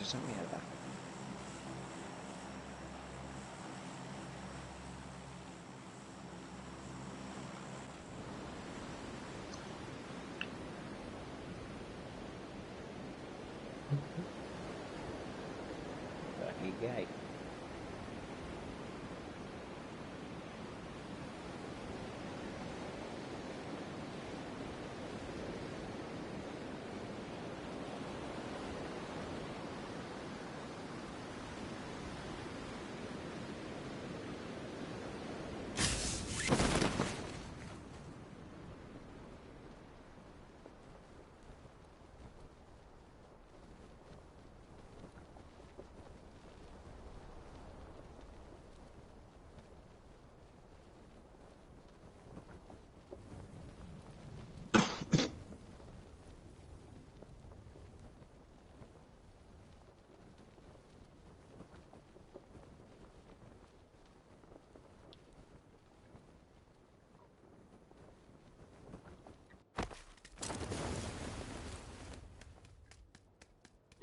esa mierda? ¿Pero aquí qué hay?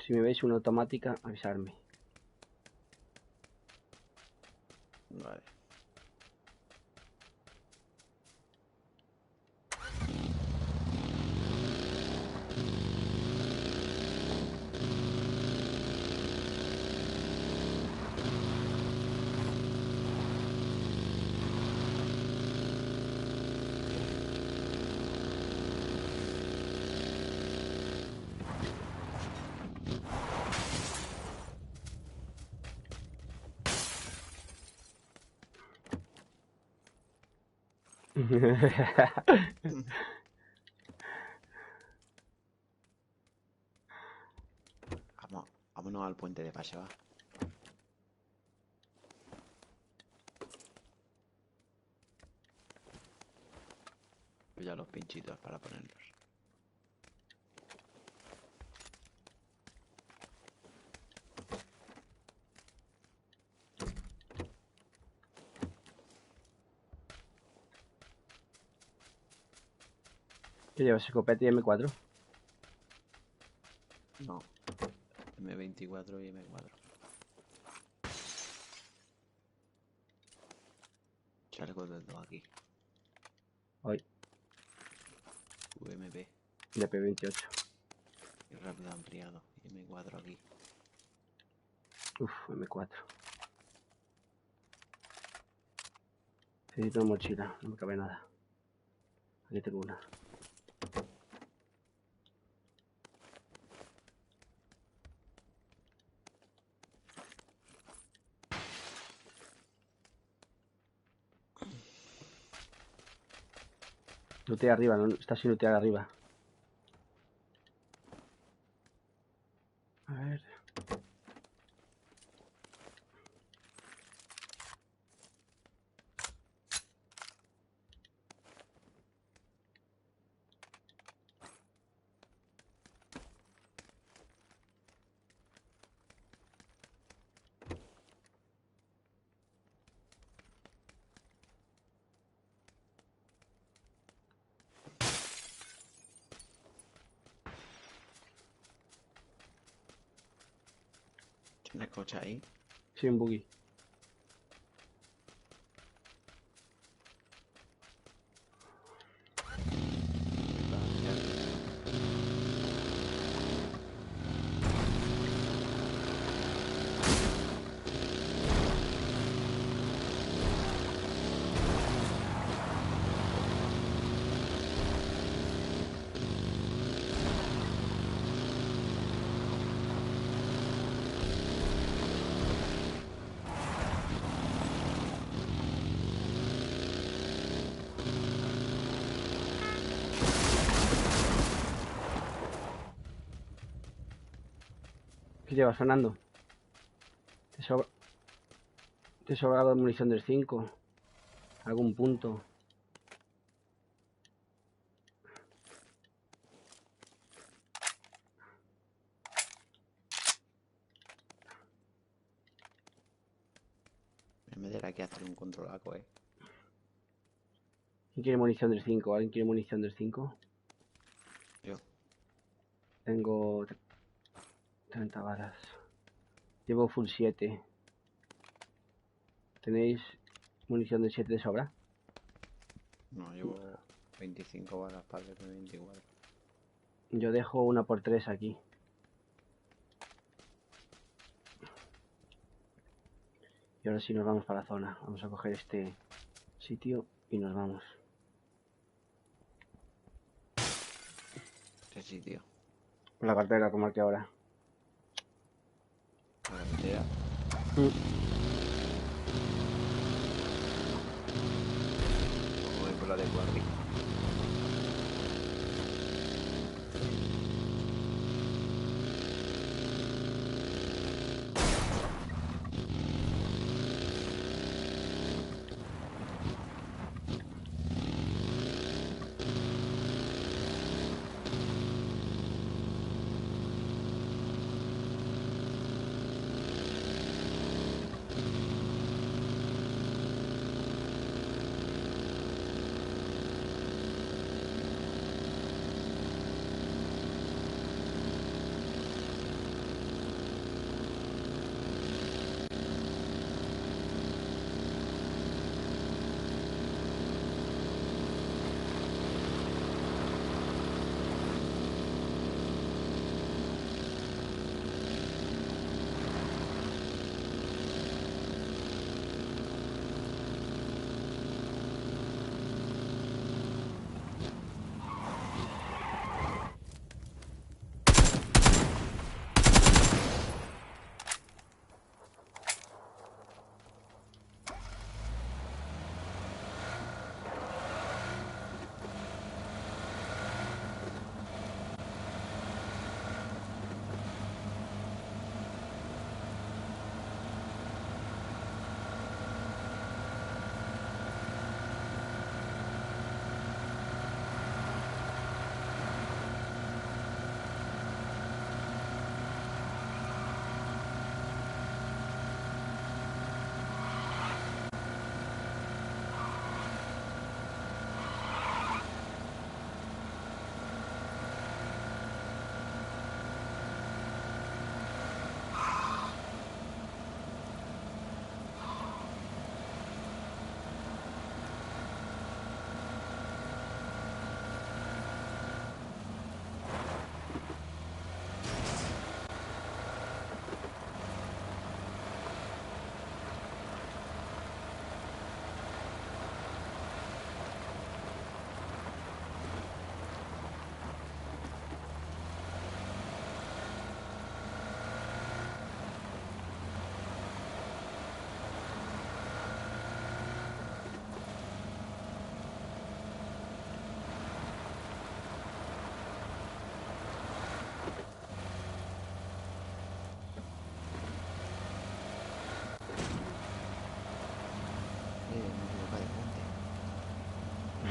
Si me veis una automática, avisarme. Vale. Vámonos al puente de pase, va. Ya los pinchitos para ponerlos. ¿Qué llevas? ¿Escopeta y M4? No. M24 y M4. Chaleco de dos aquí. Hoy, UMP de P28. y rápido ampliado. Y M4 aquí. Uf, M4. Necesito una mochila, no me cabe nada. Aquí tengo una. Lootea arriba, no está sin lootear arriba. A ver. ¿Tienes coche ahí? Sí, un buggy. ¿Qué llevas, Fernando? ¿Te sobra algo de munición del 5? ¿Algún punto? En vez de aquí hacer un controlaco, ¿Quién quiere munición del 5? ¿Alguien quiere munición del 5? Yo. Tengo 30 balas. Llevo full 7. ¿Tenéis munición de 7 de sobra? No, llevo 25 balas para el 24. Yo dejo una por 3 aquí. Y ahora sí nos vamos para la zona. Vamos a coger este sitio y nos vamos. ¿Qué sitio? Por la cartera, como aquí ahora. La carretera. Voy por la de Guardi.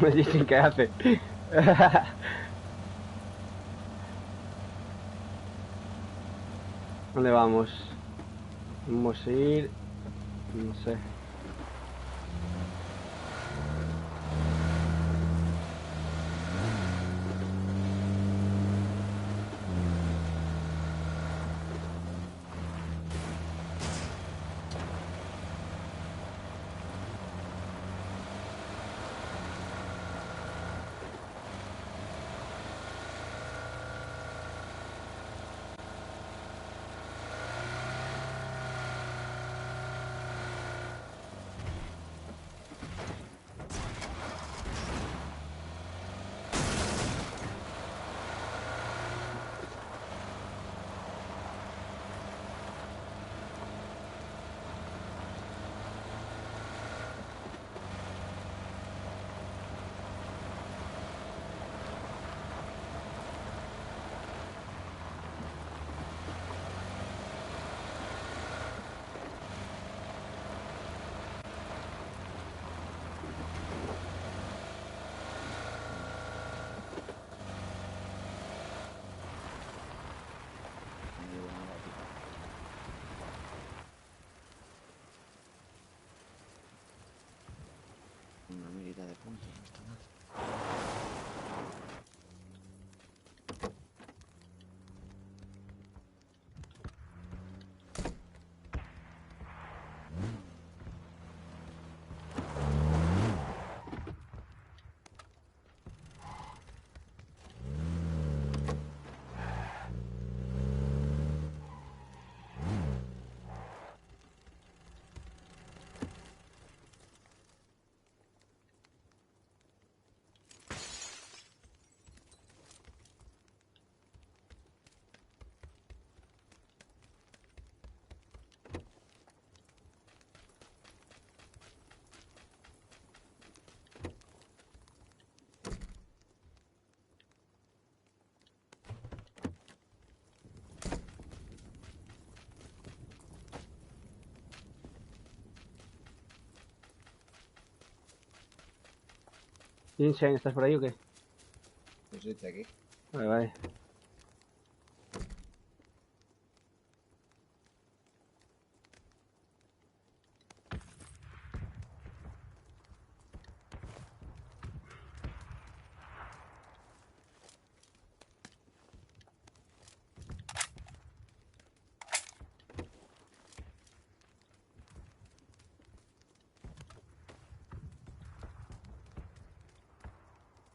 Me dicen que hace. ¿Dónde vamos? Vamos a ir... No sé. Una mirita de punta, no está mal. Vincent, ¿estás por ahí o qué? Pues este aquí. Vale, vale.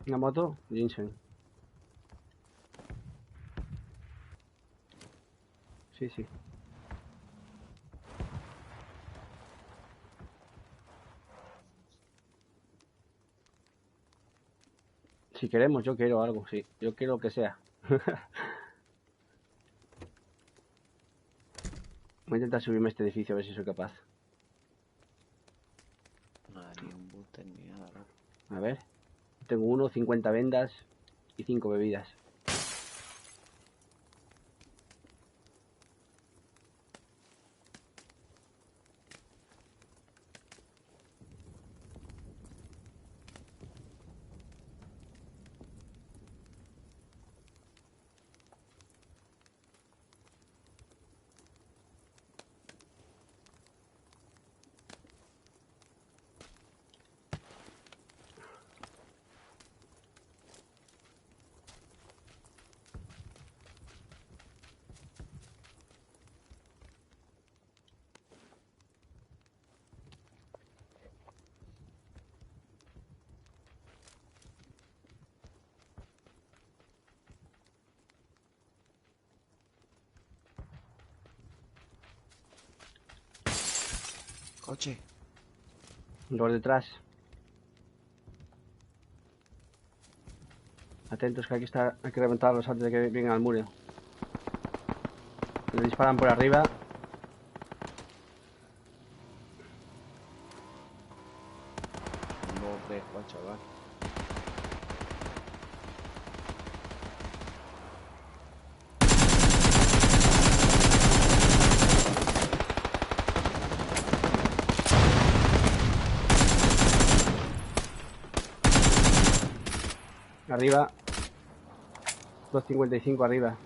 Una moto, Vincent. Sí, sí. Si queremos, yo quiero algo, sí. Yo quiero lo que sea. Voy a intentar subirme a este edificio a ver si soy capaz. Nada, ni un booster ni nada, loco. A ver. Tengo 1, 50 vendas y 5 bebidas. ¡Coche! Por detrás. Atentos que hay que reventarlos antes de que vengan al muro. Le disparan por arriba. No fresco, chaval. Arriba. 255 arriba.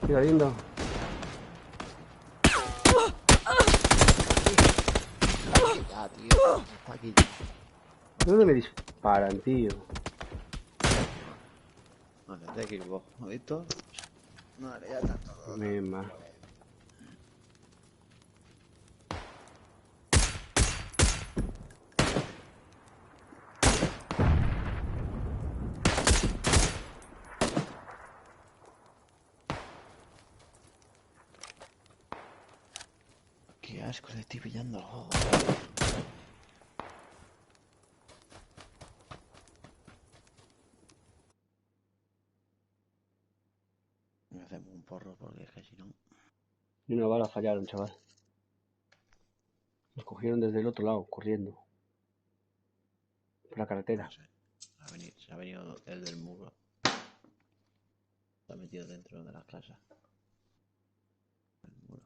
Sigue viendo. Ya, tío. Está aquí ya. ¿De dónde me disparan, tío? Vale, te hay que ir vos. ¿Has visto? Vale, ya está todo. Mema. Qué asco, le estoy pillando el juego. Me hacemos un porro porque es que si no. Y una bala fallaron, chaval. Nos cogieron desde el otro lado, corriendo. Por la carretera. No sé. Se ha venido el del muro. Se ha metido dentro de las casas. El muro.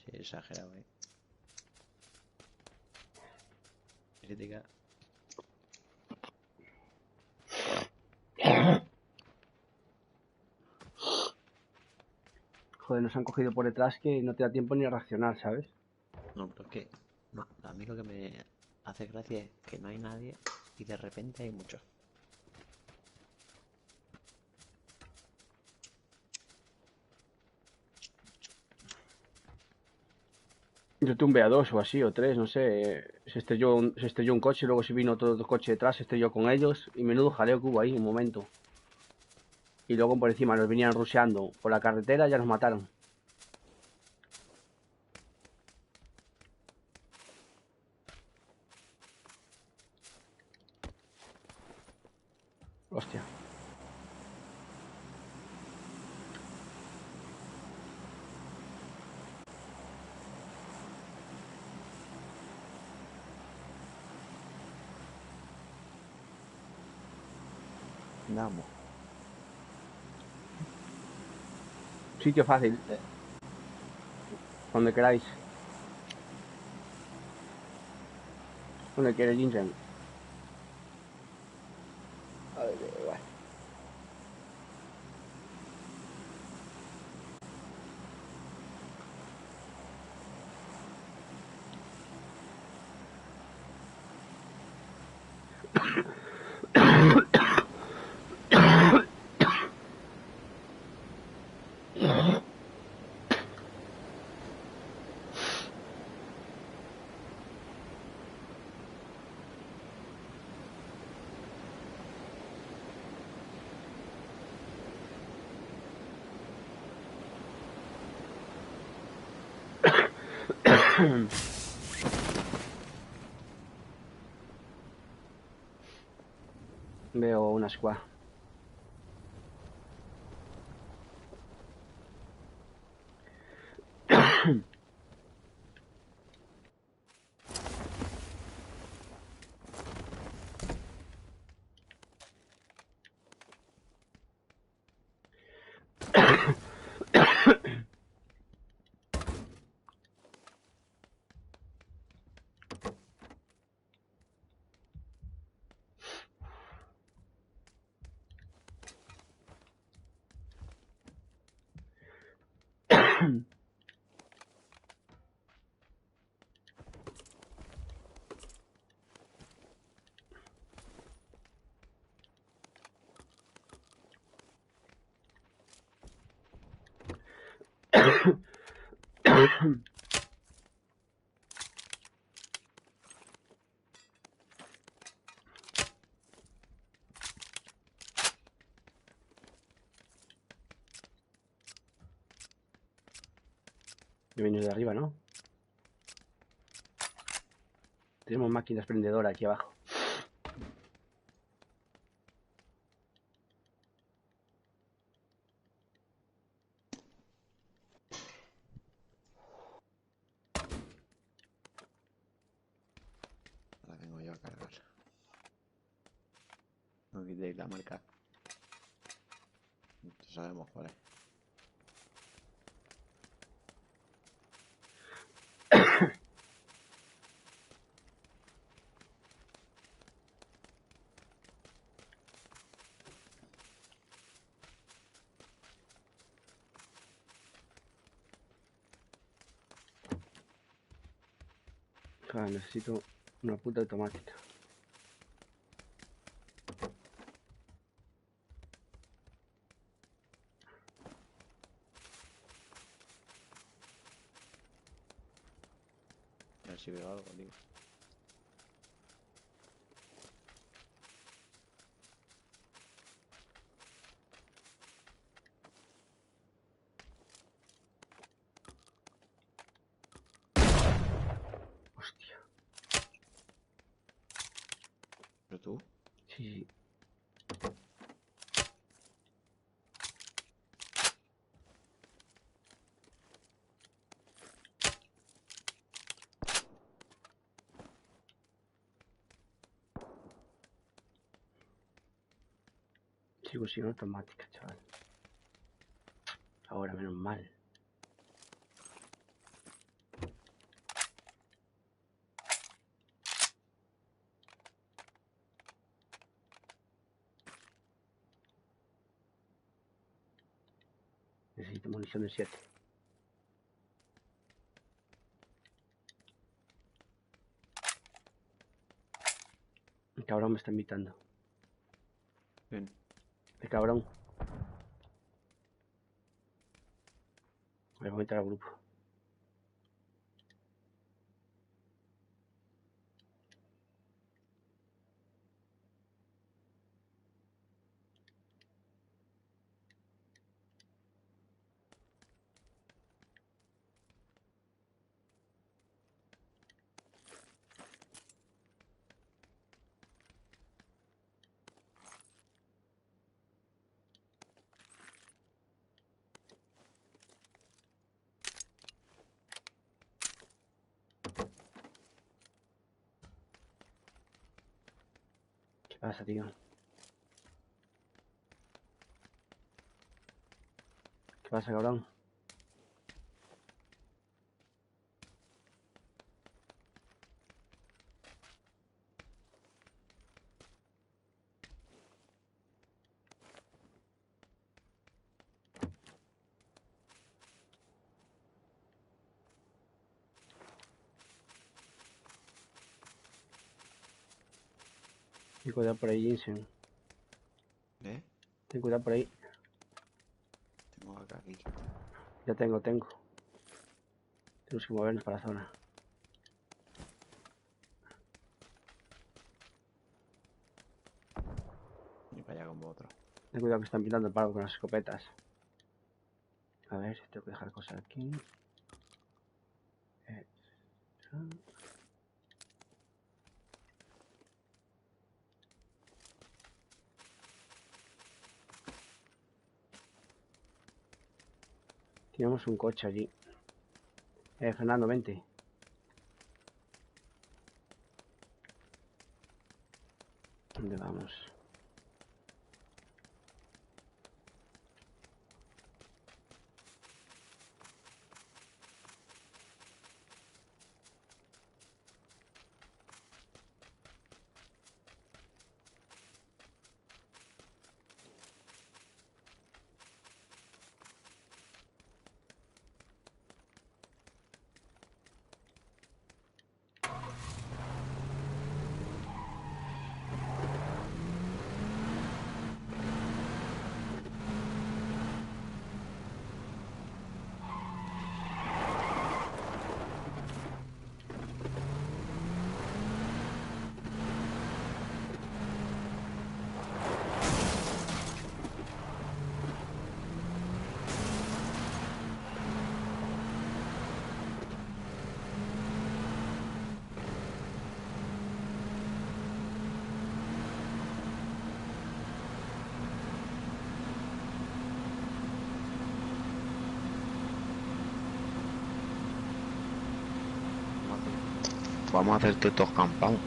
Sí, exagerado, Crítica. Joder, nos han cogido por detrás que no te da tiempo ni a reaccionar, ¿sabes? No, pero es que a mí lo que me hace gracia es que no hay nadie y de repente hay muchos. Yo tumbé a dos o así, o tres, no sé. Se estrelló un coche, luego se vino otro coche detrás, se estrelló con ellos. Y menudo jaleo que hubo ahí, un momento. Y luego por encima nos venían rusheando por la carretera, ya nos mataron. Hostia. Vamos. Sitio fácil. Donde queráis. Donde quiere Jinsen. A ver, igual. Veo una squad. Viene de arriba, ¿no? Tenemos máquina expendedora aquí abajo. Ahora vengo yo a cargar. No quitéis la marca. Sabemos cuál es. Claro, necesito una puta automática. A ver si veo algo, tío. Hostia. ¿Pero tú? Sí. Sigo sin automática, chaval. Ahora, menos mal. necesito munición de 7. El cabrón me está invitando. Bien. El cabrón. Me voy a meter al grupo. ¿Qué pasa, tío? ¿Qué pasa, cabrón? Ten cuidado por ahí, Jinsen. ¿Eh? Ten cuidado por ahí. Tengo acá aquí. Ya tengo. Tenemos que movernos para la zona. Y para allá con vosotros. Ten cuidado que están pintando el palo con las escopetas. A ver si tengo que dejar cosas aquí. Tenemos un coche allí. Fernando, vente. ¿Dónde vamos? Vamos a hacer estos campados.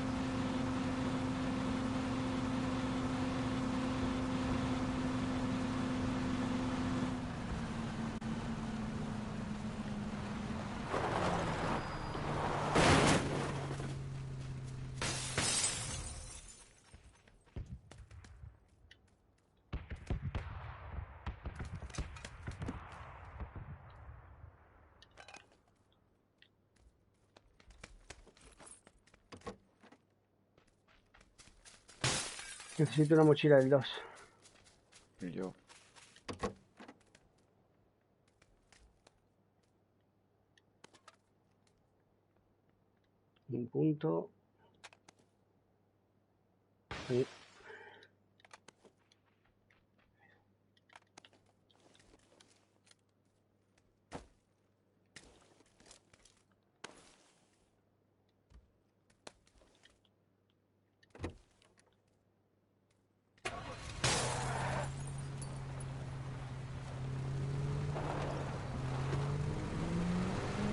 Necesito una mochila del 2. Y yo. Un punto. Ahí.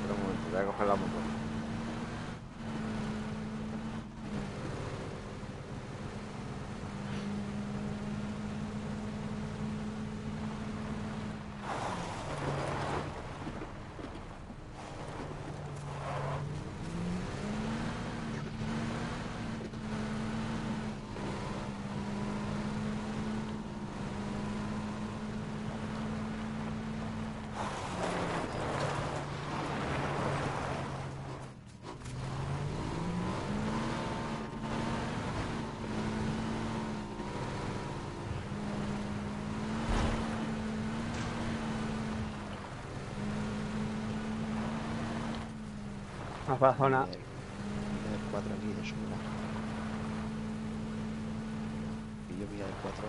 Espera un momento, voy a coger la moto. Vamos para la zona. Mira del 4 aquí de sombra. Y yo mira del 4.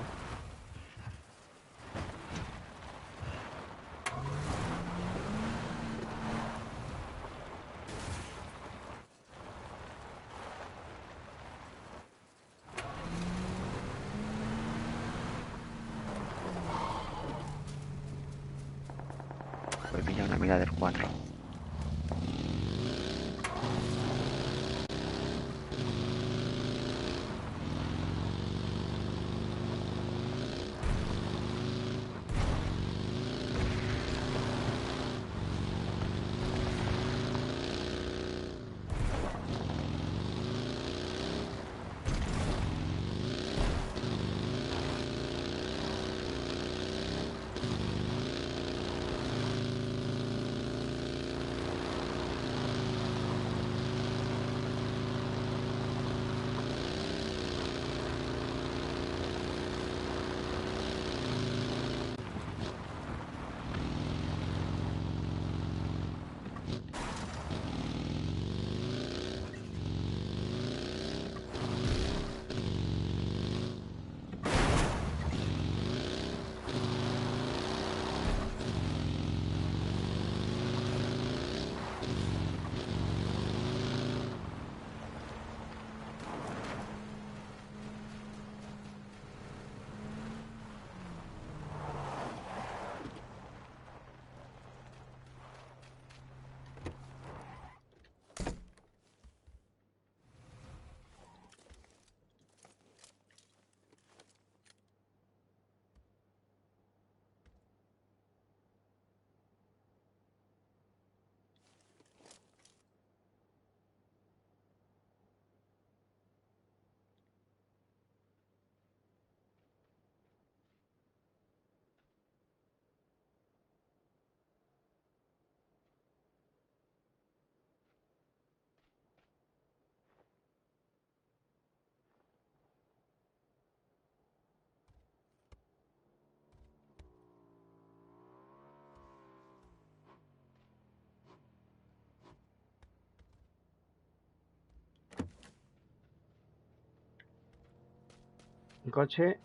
Pues pilla una mira del 4. Un coche.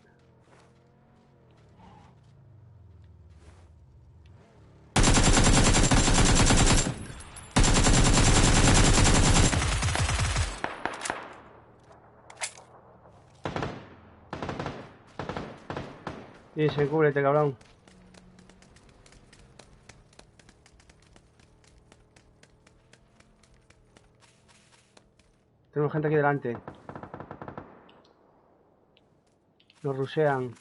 Y se cúbrete, cabrón. Tenemos gente aquí delante. Nos rusean.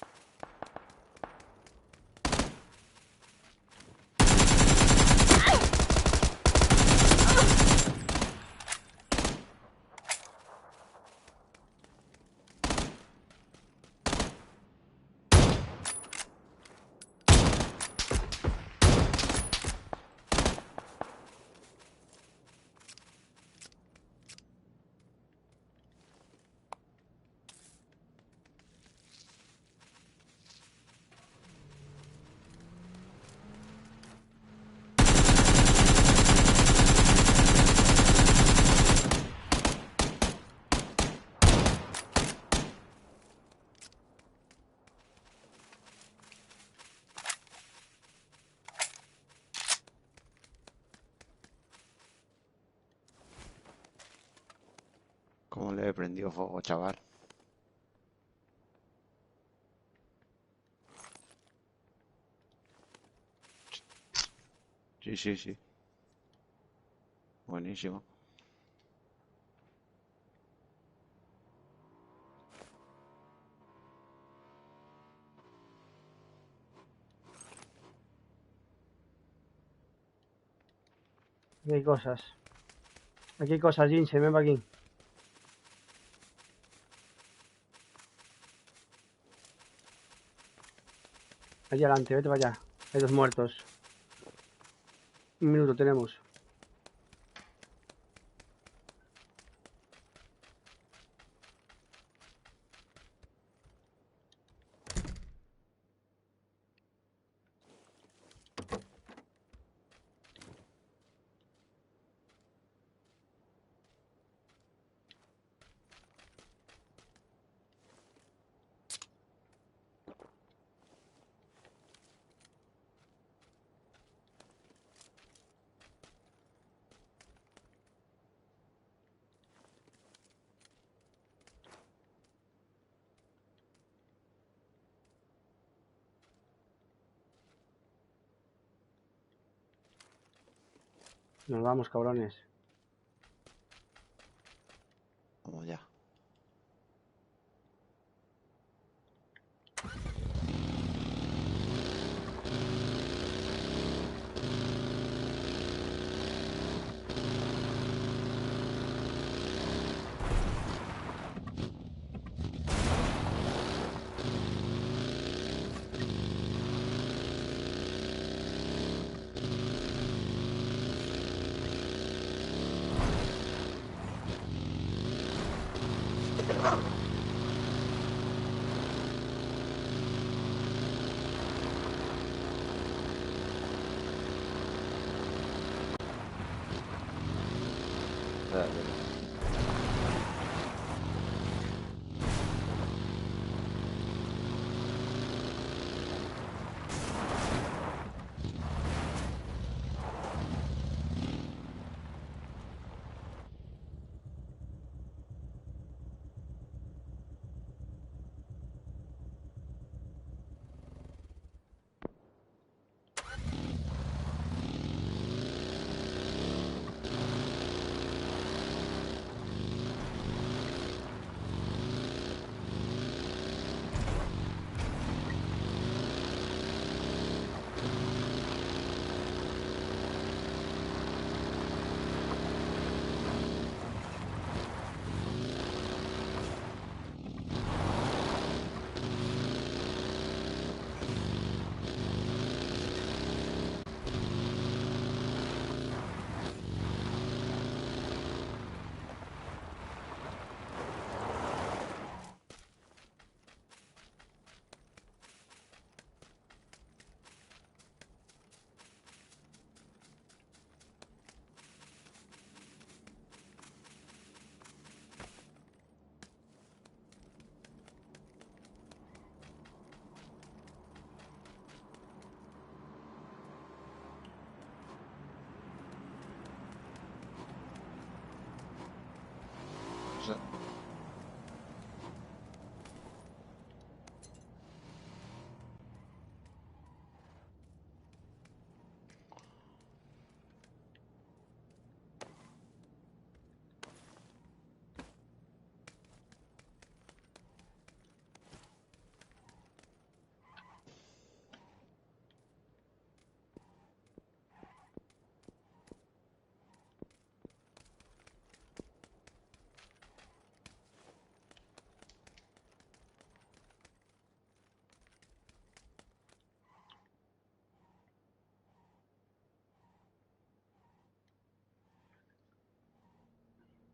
¿Cómo le he prendido fuego, chaval? Sí, sí, sí. Buenísimo. Aquí hay cosas. Aquí hay cosas, Jinse, ven para aquí. Allí adelante, vete para allá. Hay dos muertos. Un minuto tenemos. Nos vamos, cabrones. Vamos ya.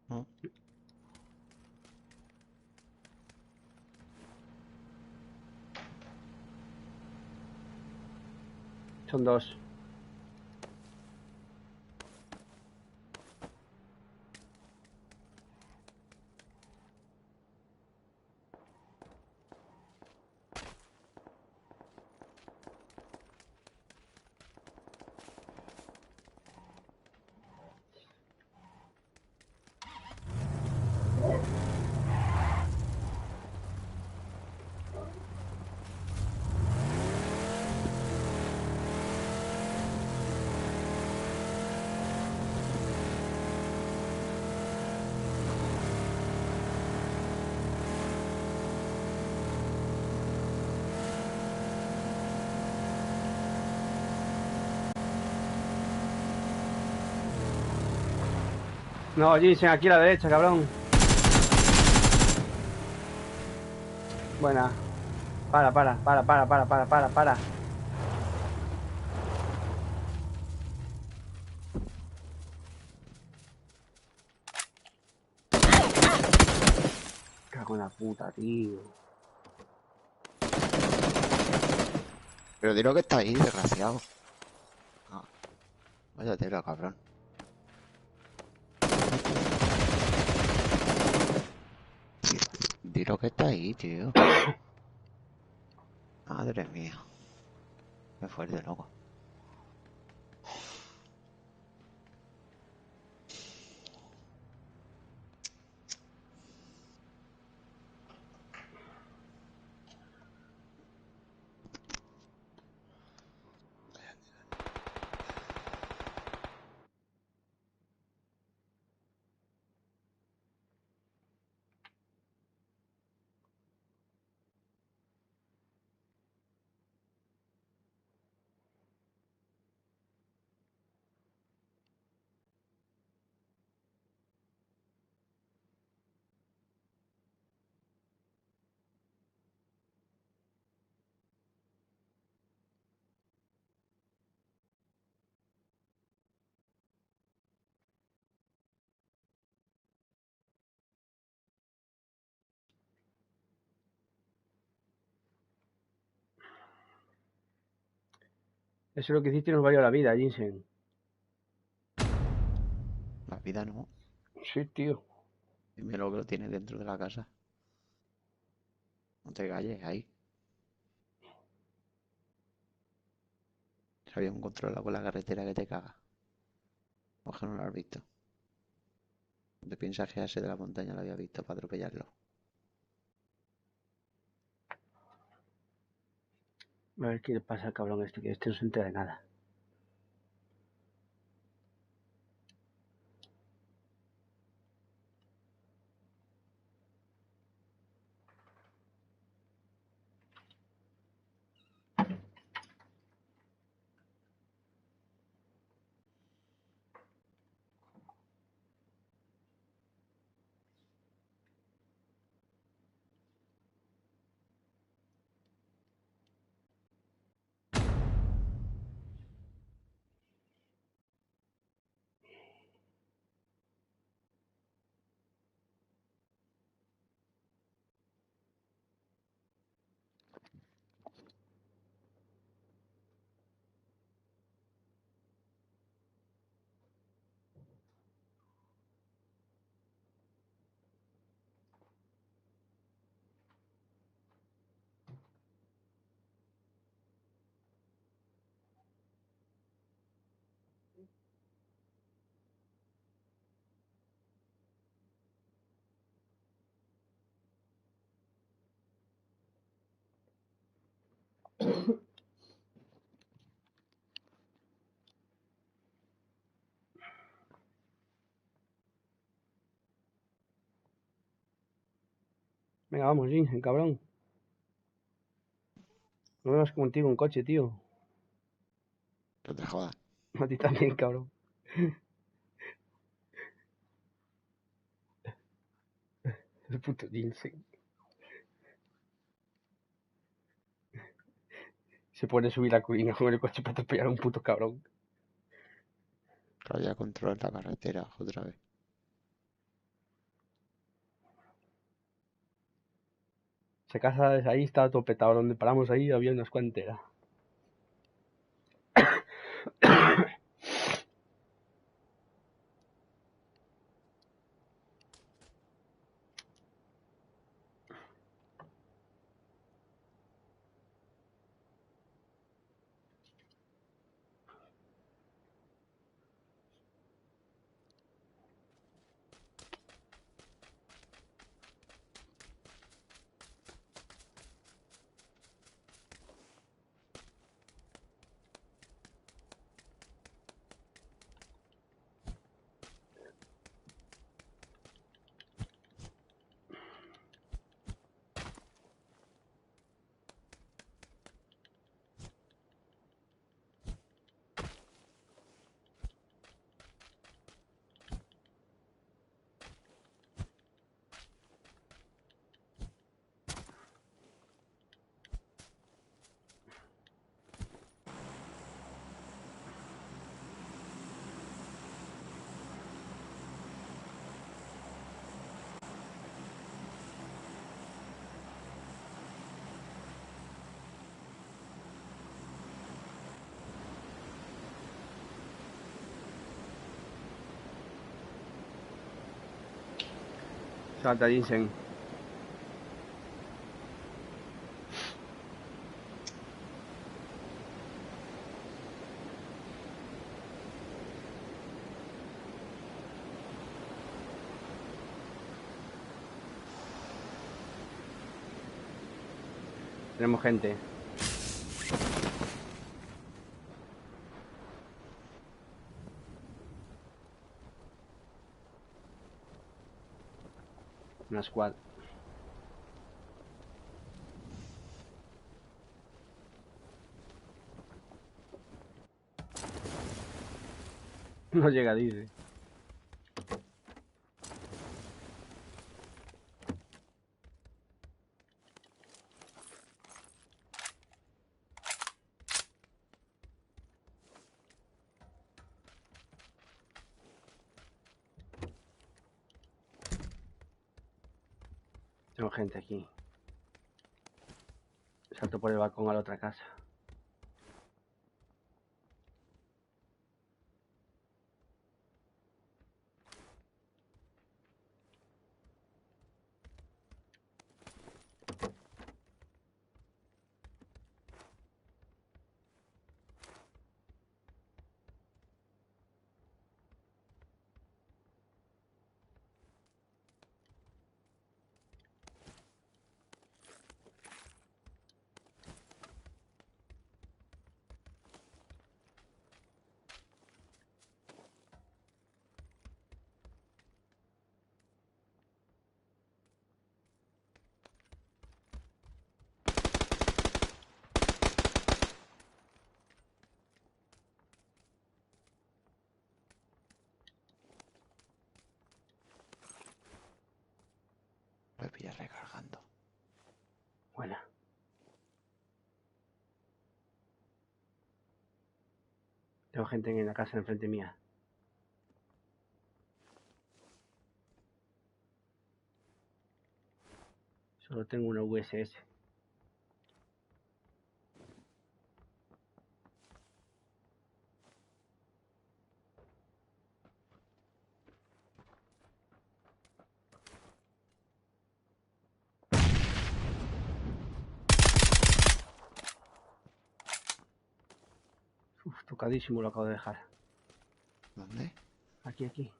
¿No? Son dos. No, Jinsen, aquí a la derecha, cabrón. Buena. Para. Cago en la puta, tío. Pero dilo que está ahí, desgraciado. Ah, vaya tela, cabrón. Dilo que está ahí, tío. Madre mía. Qué fuerte, loco. Eso es lo que hiciste y nos valió la vida, Jinsen. La vida no. Sí, tío. Dime lo que lo tienes dentro de la casa. No te calles ahí. Se había un control con la carretera que te caga. O que no lo has visto. ¿No te piensas que a ese de la montaña lo había visto para atropellarlo? A ver qué le pasa al cabrón este, que este no se entera de nada. Venga, vamos, Jinsen, cabrón. No me vas contigo en coche, tío. No te jodas. A ti también, cabrón. El puto Jinsen. Se pone a subir la colina con el coche para atropellar a un puto cabrón. Que había control en la carretera otra vez. Esa casa desde ahí estaba todo petado. Donde paramos ahí había una escuela entera. Salta, Jinsen. Tenemos gente. Una squad. No llega, dice. Tengo gente aquí. Salto por el balcón a la otra casa. Me pillas recargando. Buena. Tengo gente en la casa enfrente mía. Solo tengo una USS. Uf, tocadísimo lo acabo de dejar. ¿Dónde? Aquí, aquí.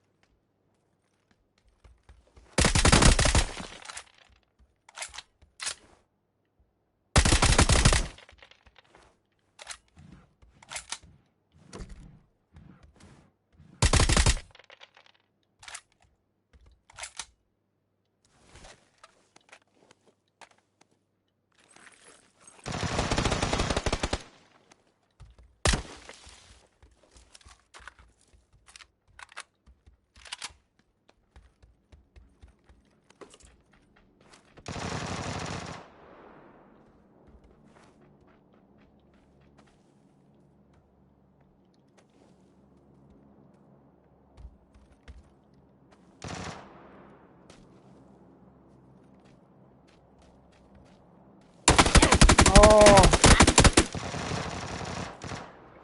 ¡Oh!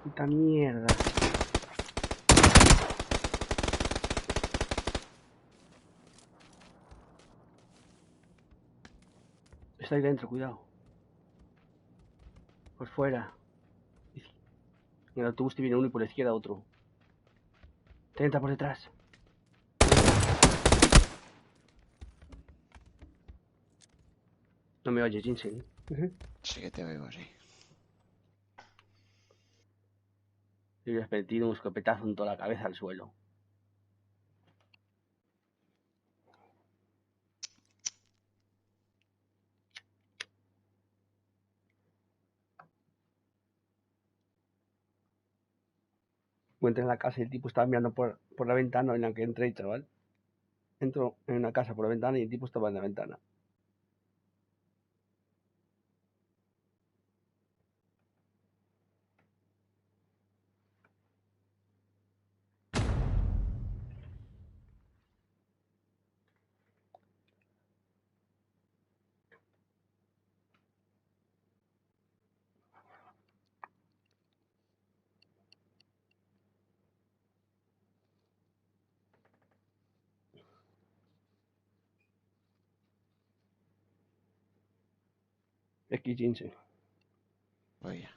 ¡Puta mierda! Está ahí dentro, cuidado. Por fuera. En el autobús te viene uno y por la izquierda otro. Te entra por detrás. No me oyes, Jinsen. Sí que te oigo, sí. Le hubieras metido un escopetazo en toda la cabeza al suelo. Entré en la casa y el tipo estaba mirando por la ventana en la que entré, chaval. Entro en una casa por la ventana y el tipo estaba en la ventana. X15. Voy ya.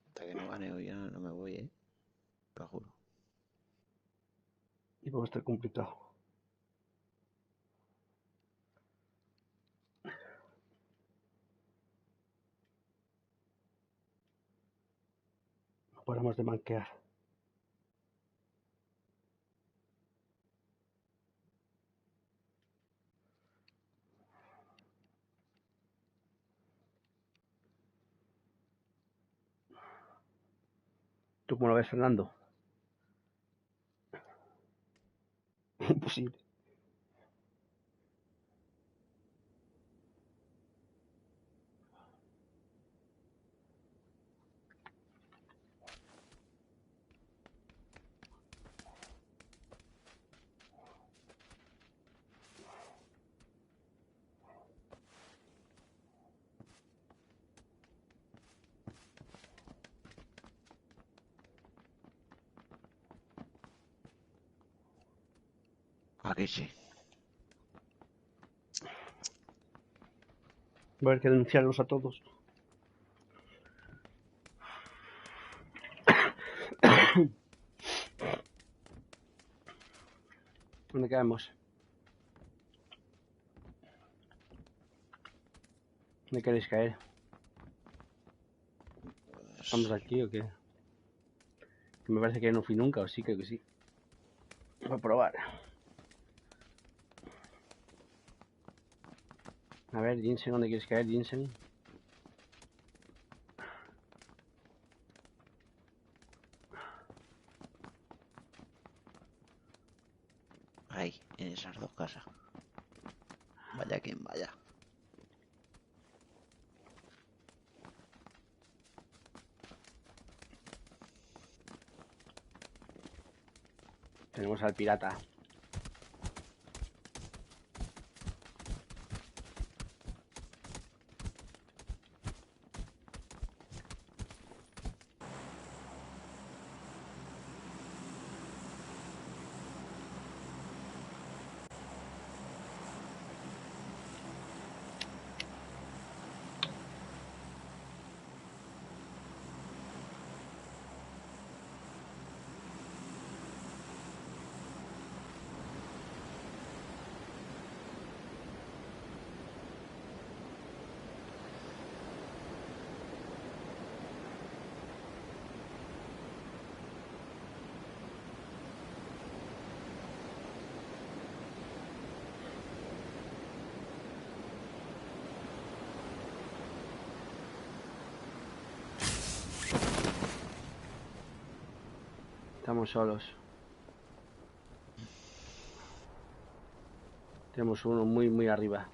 Hasta que no gane hoy ya no me voy, Te lo juro. Y va a estar complicado. No paramos de manquear. ¿Tú cómo lo ves, Fernando? Imposible. Aquí sí. Va a haber que denunciarlos a todos. ¿Dónde quedamos? ¿Dónde queréis caer? ¿Estamos aquí o qué? Que me parece que no fui nunca, o sí, creo que sí. Voy a probar. A ver, Jinsen, ¿dónde quieres caer, Jinsen? Ahí, en esas dos casas. Vaya quien vaya. Tenemos al pirata. Estamos solos. Tenemos uno muy arriba.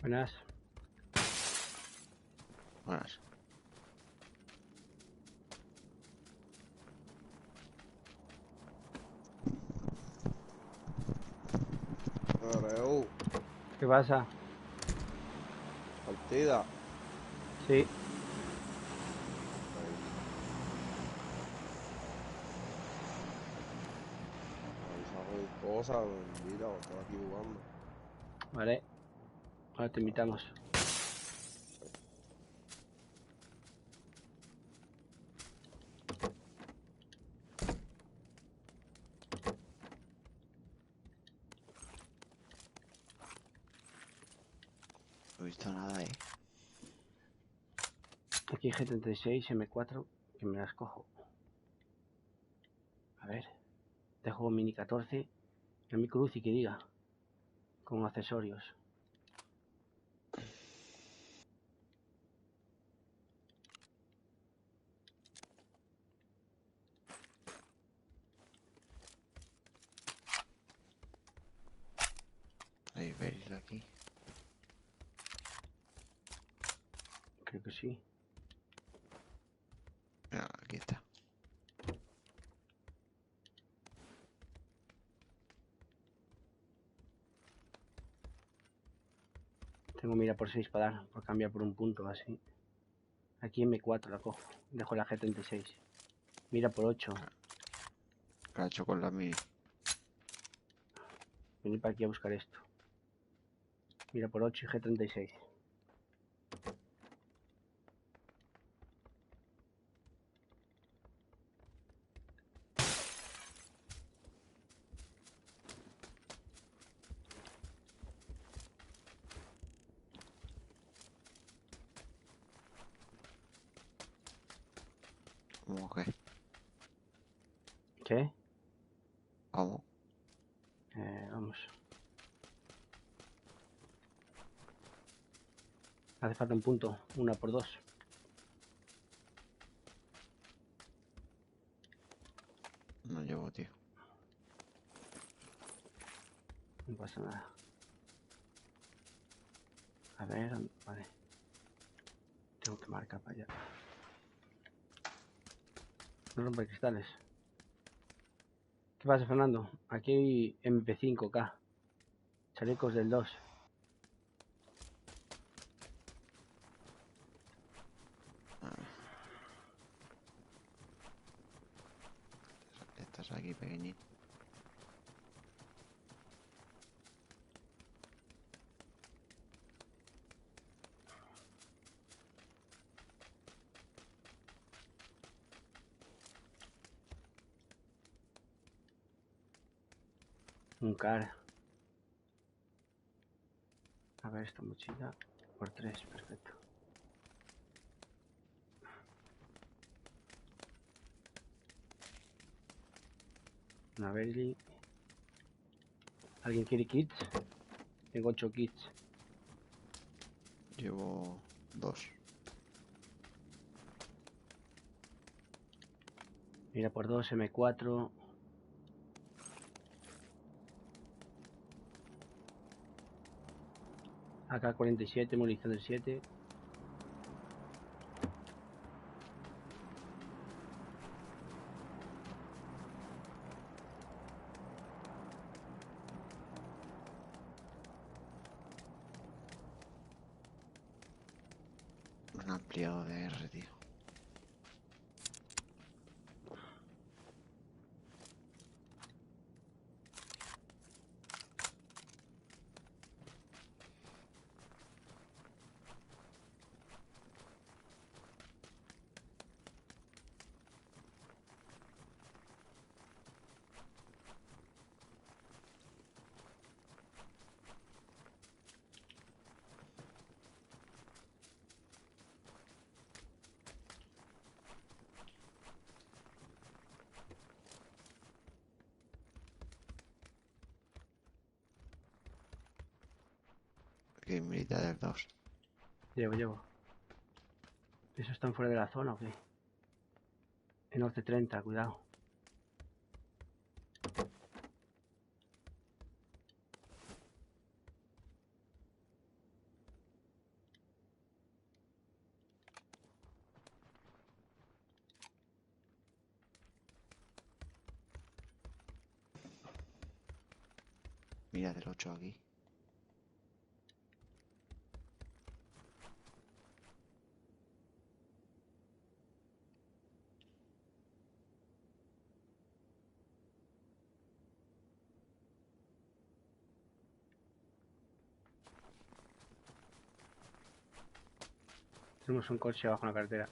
Buenas. Buenas. Areu, ¿Qué pasa? partida. Sí. Avisa cosas, me invita, o estar aquí jugando. Vale. Ahora te invitamos. No he visto nada, Aquí G36, M4, que me las cojo. A ver. Dejo Mini 14. En mi cruz y que diga. Con accesorios. Hay veis aquí. Creo que sí. Mira, aquí está. Tengo mira por 6 para dar, por cambiar por un punto así. Aquí M4 la cojo. Dejo la G36. Mira por 8. ¿Qué ha hecho con la mini? Venir para aquí a buscar esto. Mira por 8 y G36. ¿Cómo que? ¿Qué? ¿Cómo? Vamos. Hace falta un punto. 1 por 2. No llevo, tío. No pasa nada. A ver, vale. Tengo que marcar para allá. No rompe cristales. ¿Qué pasa, Fernando? Aquí hay MP5K. Chalecos del 2. Estás aquí, pequeñito. Un car. A ver esta mochila. Por 3, perfecto. Una Bailey. ¿Alguien quiere kits? Tengo 8 kits. Llevo 2. Mira por 2, M4. AK-47, munición del 7. Un ampliado de R, tío. Aquí militar del 2. Llevo. ¿Esos están fuera de la zona o qué? En norte 30, cuidado. Mira del 8 aquí. Tenemos un coche abajo en la carretera.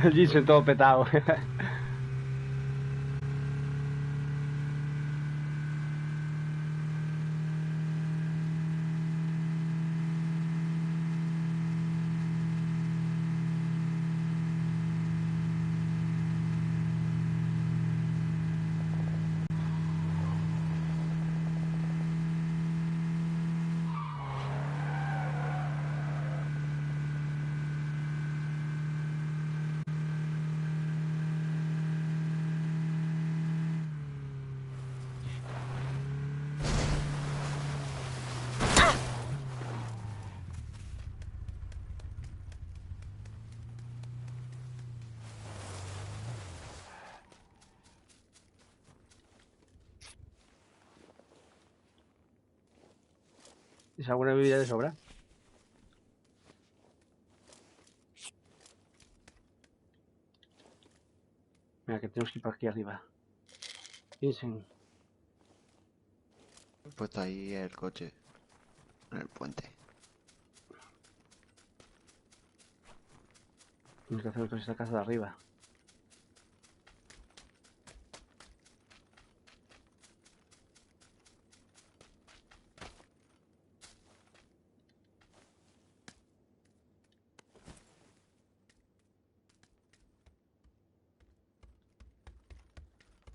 El Jinsen todo petado. ¿Es alguna bebida de sobra? Mira, que tenemos que ir por aquí arriba. Jinsen. He puesto ahí el coche en el puente. Tenemos que hacer con esta casa de arriba.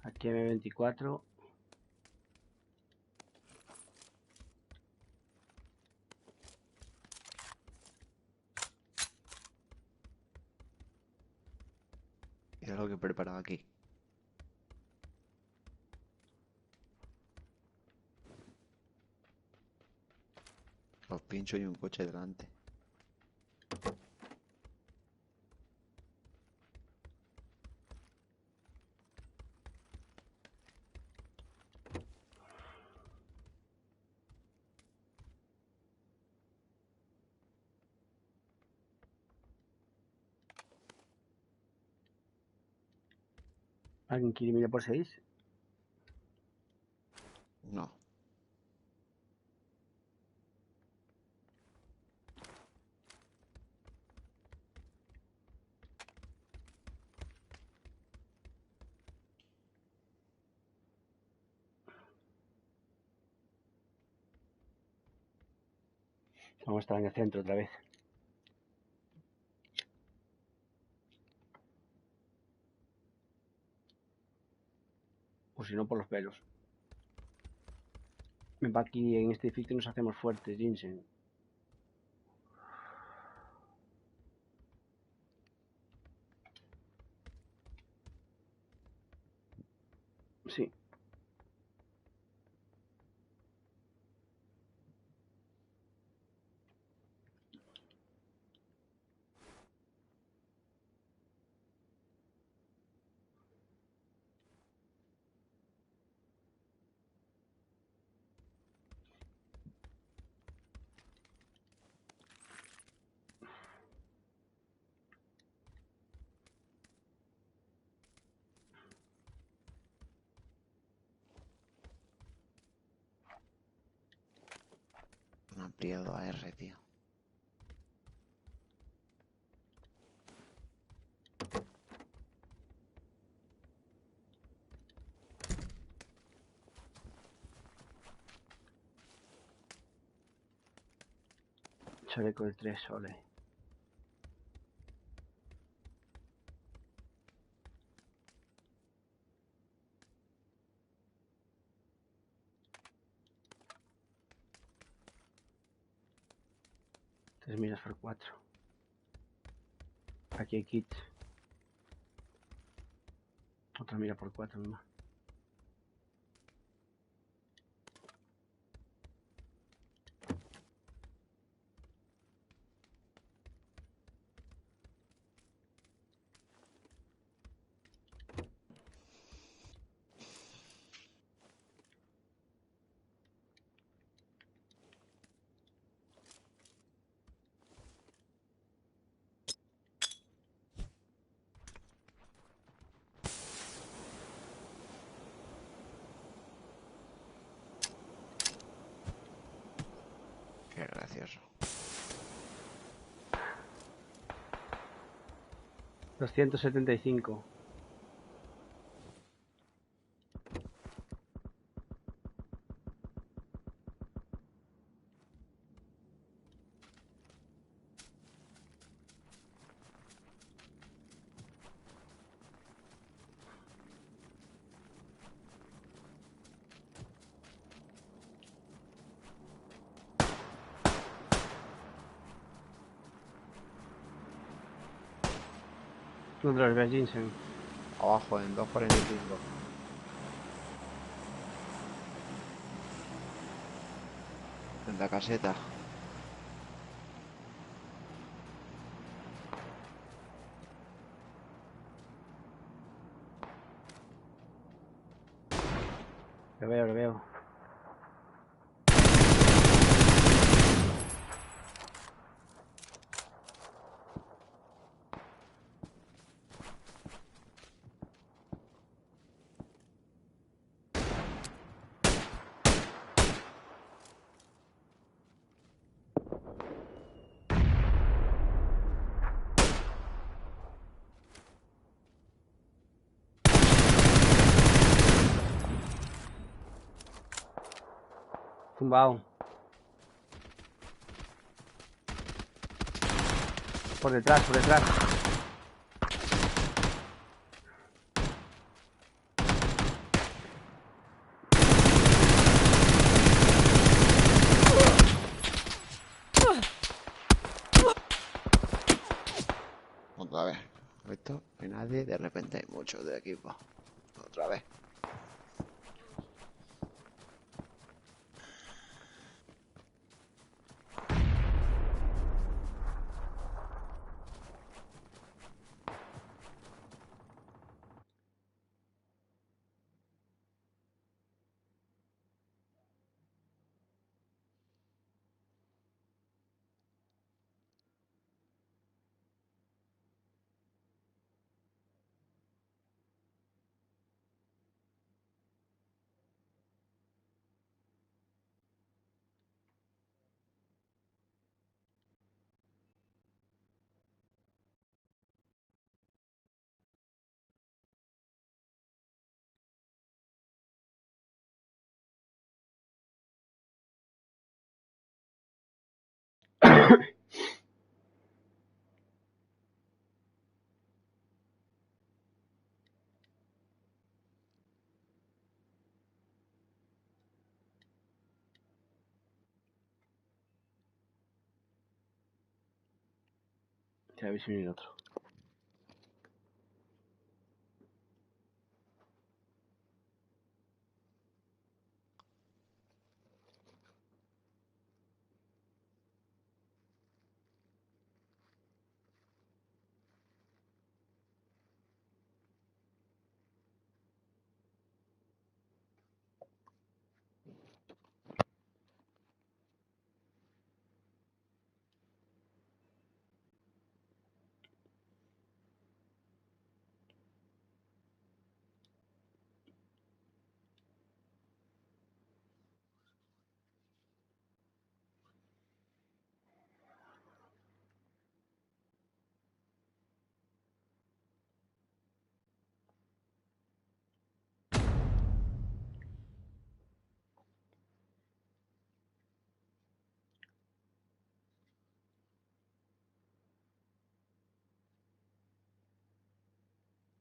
Aquí M24. Y es lo que he preparado aquí. Los pinchos y un coche delante. ¿Alguien quiere mirar por 6? No. Vamos a estar en el centro otra vez. O si no, por los pelos. Ven para aquí en este edificio y nos hacemos fuertes, Jinsen. Sí. Un ampliado AR, tío. Chaleco de 3, ole. Tres miras por 4. Aquí hay kit. Otra mira por 4 nomás. Qué gracioso. 275. ¿Dónde los ves, Jinsen? Abajo en 245. En la caseta. Lo veo, lo veo. Tumbado. Por detrás, por detrás. Otra vez. Esto, no hay nadie, de repente hay muchos de equipo. Otra vez. Ya habéis venido otro.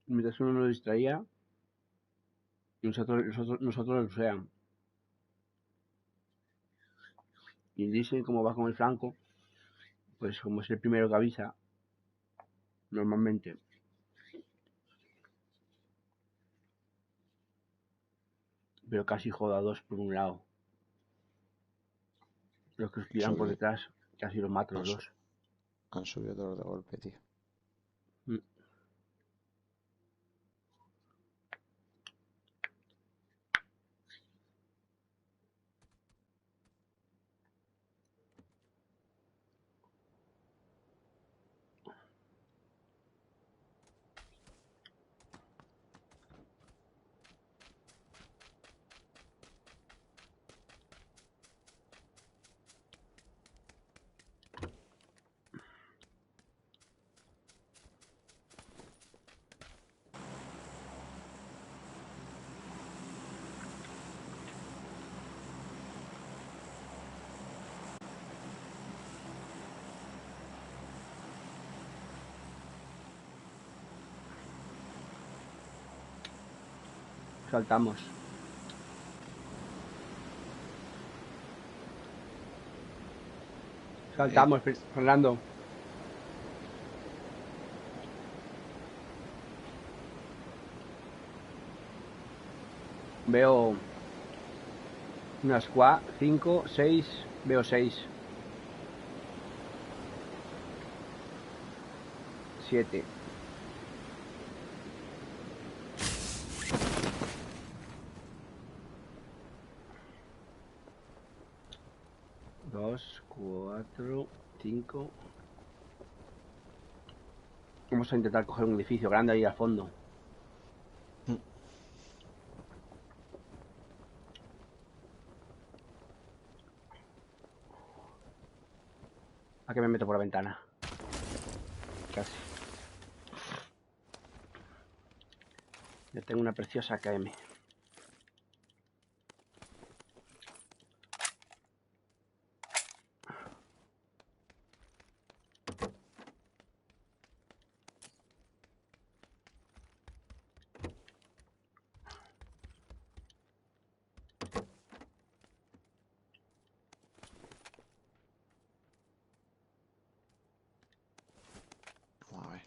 Mientras uno nos distraía, nosotros lo sean. Y dicen cómo va con el flanco, pues como es el primero que avisa, normalmente. Pero casi joda a dos por un lado. Los que os tiran por detrás, casi los mato los dos. Han subido todos de golpe, tío. Saltamos. Saltamos, Fernando. Veo unas 5, 6. Veo 6. 7. 2, 4, 5. Vamos a intentar coger un edificio grande ahí al fondo. ¿A qué me meto por la ventana? Casi. Yo tengo una preciosa KM. Vamos a ver.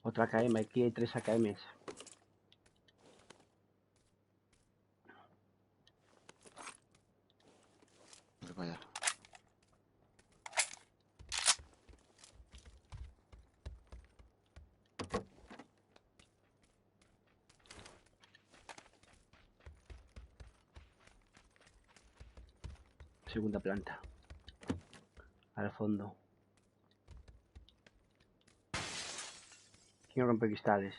Otra AKM, aquí hay 3 AKMs. Voy para allá. Segunda planta. Al fondo. ¿Quién rompe cristales?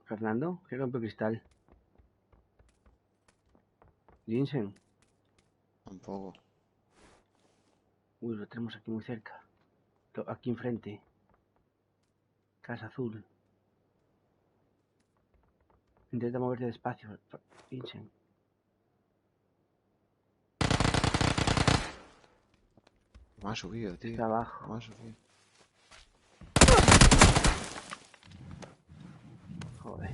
¿Fernando? ¿Quién rompe cristal? ¿Jinsen? Tampoco. Uy, lo tenemos aquí muy cerca. Aquí enfrente. Casa azul. Intenta moverte despacio, Jinsen. Me ha subido, tío. Está abajo. Me ha subido. Joder.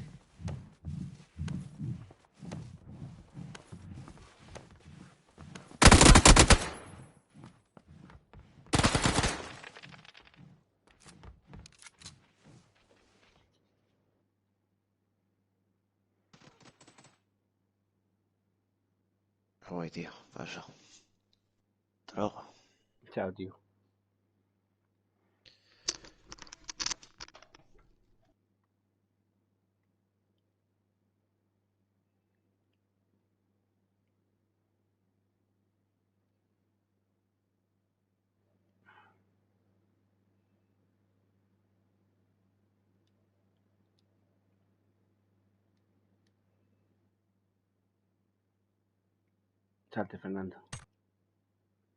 Me voy, tío. Paso. Hasta luego. Chao, tío. Salte, Fernando.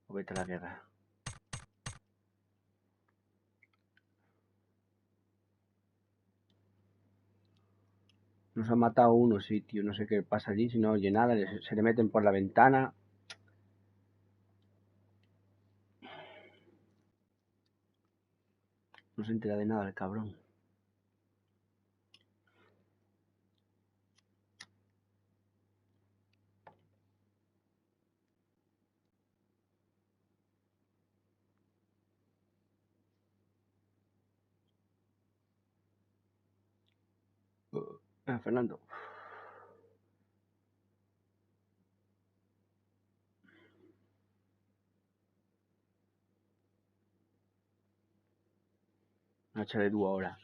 O vete a la guerra. Nos han matado uno, sí, tío. No sé qué pasa allí, si no oye nada. Se le meten por la ventana. No se entera de nada el cabrón. Fernando. A echarle dúo ahora.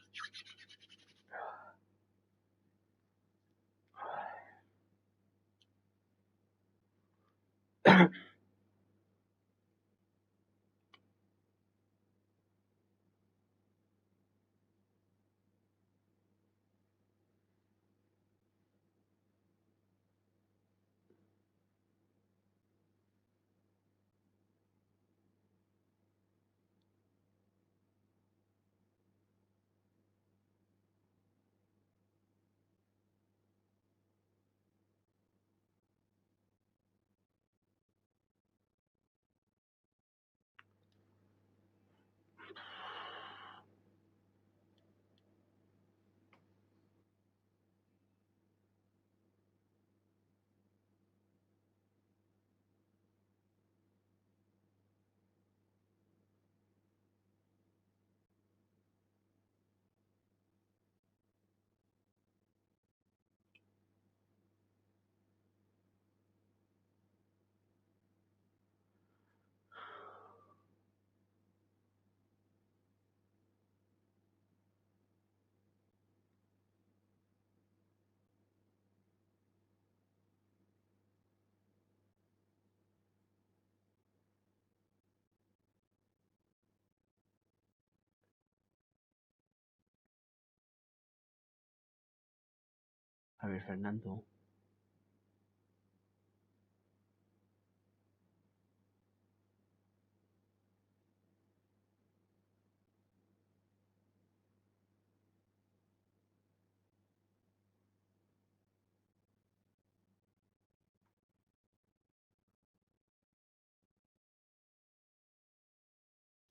A ver, Fernando.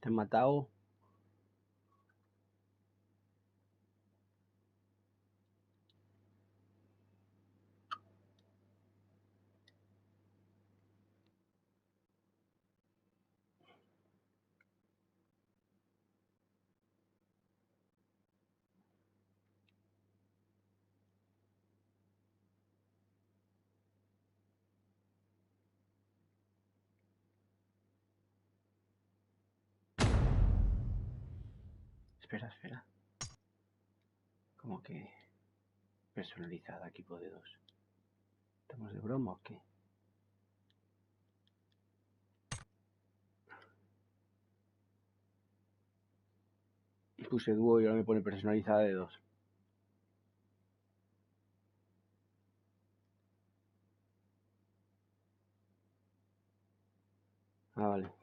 ¿Te han matado? Espera. ¿Cómo que personalizada equipo de 2? ¿Estamos de broma o qué? Puse dúo y ahora me pone personalizada de 2. Ah, vale.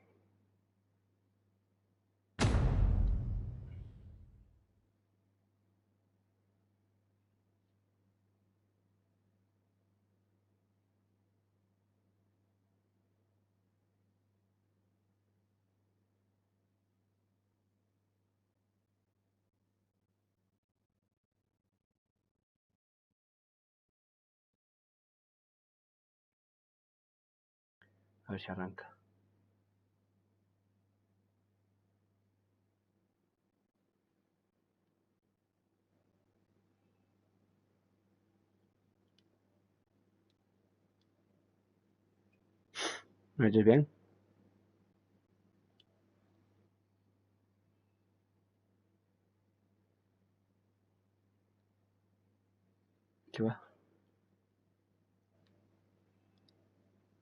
A ver si arranca. ¿Me oyes bien?